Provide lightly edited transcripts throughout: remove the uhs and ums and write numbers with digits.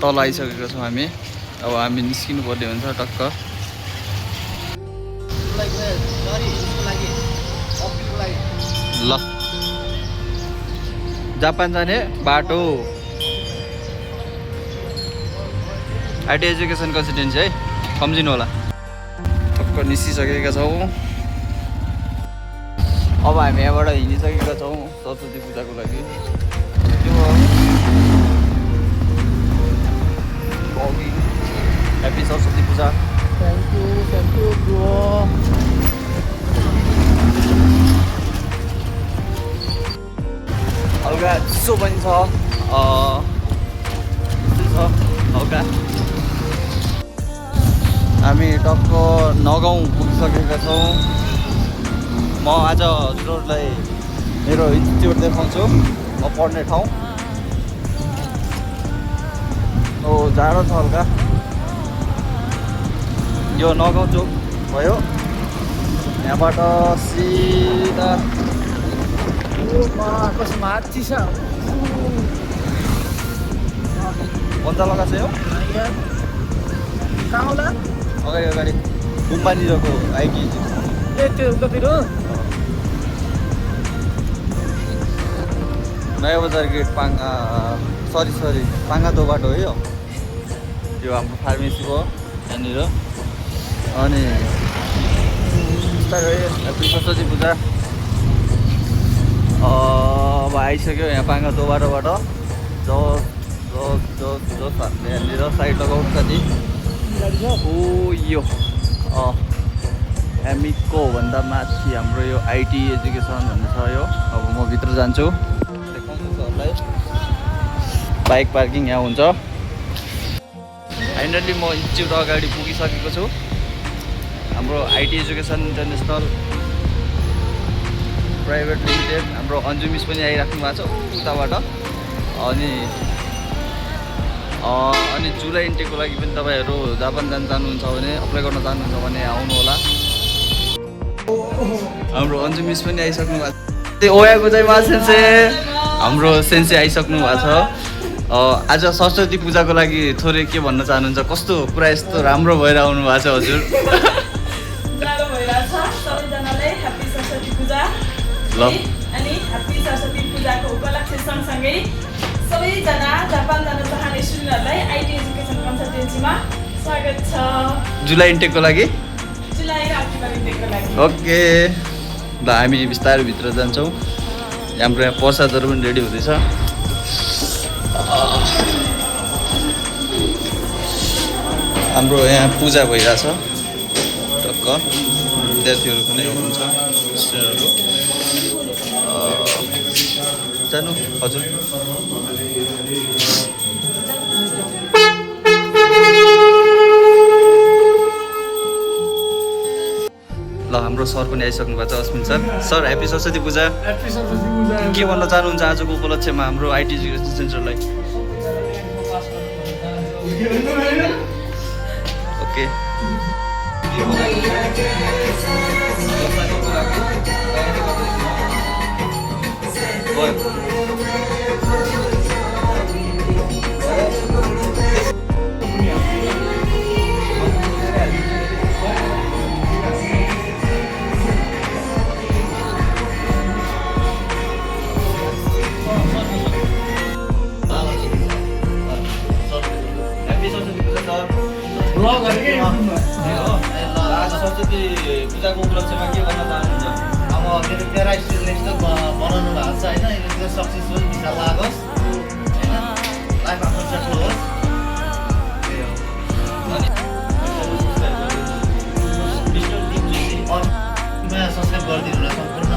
तल आइसकेको छौँ हामी। अब हामी निस्किनु पर्ने हुन्छ टक्क। ल जापान जाने बाटो आइटी एजुकेसन कन्सल्टेन्सी है, सम्झिनु होला। टक्क निस्किसकेका छौँ। अब हामी यहाँबाट हिँडिसकेका छौँ सरस्वती पूजाको लागि। Happy Saraswati Puja. Thank you bro. हल्का चिसो पनि छ, हल्का। हामी टक्क नगाउँ पुगिसकेका छौँ। म आज हजुरहरूलाई मेरो इन्स्टिट्युट देखाउँछु, म पढ्ने ठाउँ। जाडो छ हल्का। यो नगाउँ चोक भयो। यहाँबाट सिधा माथि छ पन्चा लगाएको छ यो कहाँ होला? अगाडि अगाडि गुम्बानिरको आइटी ए त्यो उतातिर नयाँ बजार गेट पाङ्गा सरी पाङ्गादो बाटो हो यो हाम्रो फार्मेसी हो यहाँनिर। अनि ह्याप्पी सरस्वती पूजा। अब आइसक्यो यहाँ पाङ्गादो बाटोबाट। यहाँनिर साइड लगाउनु साथी। यो एमिको भन्दा माथि हाम्रो यो आइटी एजुकेसन भन्ने छ यो। अब म भित्र जान्छु, देखाउँछु सरलाई। बाइक पार्किङ यहाँ हुन्छ। फाइनल्ली म इन्स्टिट्युट अगाडि पुगिसकेको छु। हाम्रो IT education international private limited हाम्रो अन्जु मिस पनि आइराख्नु भएको छ उताबाट। अनि जुलाई इन्टेकको लागि पनि तपाईँहरू जापान जानुहुन्छ भने अप्लाई गर्न चाहनुहुन्छ भने आउनु होला। हाम्रो अन्जु मिस पनि आइसक्नु भएको छ। ओयाको चाहिँ सेन्से हाम्रो सेन्से आइसक्नु भएको छ। आज सरस्वती पूजाको लागि थोरै के भन्न चाहनुहुन्छ? कस्तो पुरा यस्तो राम्रो भएर आउनु भएको छ हजुर? जाडो भइरहेछ। सबैजनालाई ह्याप्पी सरस्वती पूजा। ल अनि ह्याप्पी सरस्वती पूजाको उपलक्ष्य सँगसँगै सबैजना जापान जान चाहने स्टुडेन्टहरूलाई आइटी एजुकेसन कन्सल्टेन्सीमा स्वागत छ। जुलाई इन्टेकको लागि जुलाई अक्टोबर इन्टेकको लागि। ओके ल हामी बिस्तारै भित्र जान्छौँ। हाम्रो यहाँ प्रसादहरू पनि रेडी हुँदैछ। हाम्रो यहाँ पूजा भइरहेछ टक्क। विद्यार्थीहरू पनि हुनुहुन्छ, स्टुडेन्टहरू। जानु हजुर। ल हाम्रो सर पनि आइसक्नु भएको छ, अस्मिन सर। सर ह्याप्पी सरस्वती पूजा। ह्याप्पी सरस्वती पूजा। के भन्न चाहनुहुन्छ आजको उपलक्ष्यमा हाम्रो आइटी एजुकेसन सेन्टरलाई? ओके सरस्वती पूजाको उपलक्ष्यमा के भन्न चाहनुहुन्छ? अब मेरो 13 स्टुडेन्टले बनाउनु भएको छ होइन, यो सक्सेसफुल भिसा लागोस् होइन, लाइफ आफ्नो सेटल होस्। सब्सक्राइब गरिदिनु होला सम्पूर्ण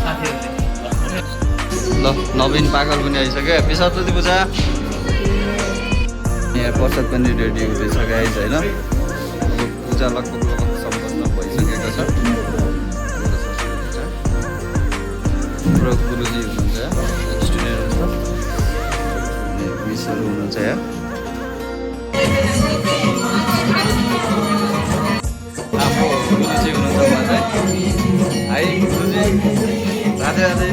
साथीहरूले। ल नवीन पागल पनि आइसक्यो। ह्याप्पी सरस्वती पूजा। यहाँ प्रसाद पनि रेडी हुँदैछ गाइज होइन। अब पूजा लगभग सम्पन्न भइसकेको छ। हाम्रो गुरुजी हुनुहुन्छ, स्टुडेन्ट हुनुहुन्छ, मिसहरू हुनुहुन्छ यहाँ। हाम्रो गुरुजी हुनुहुन्छ उहाँ चाहिँ। हाई गुरुजी, राधे राधे।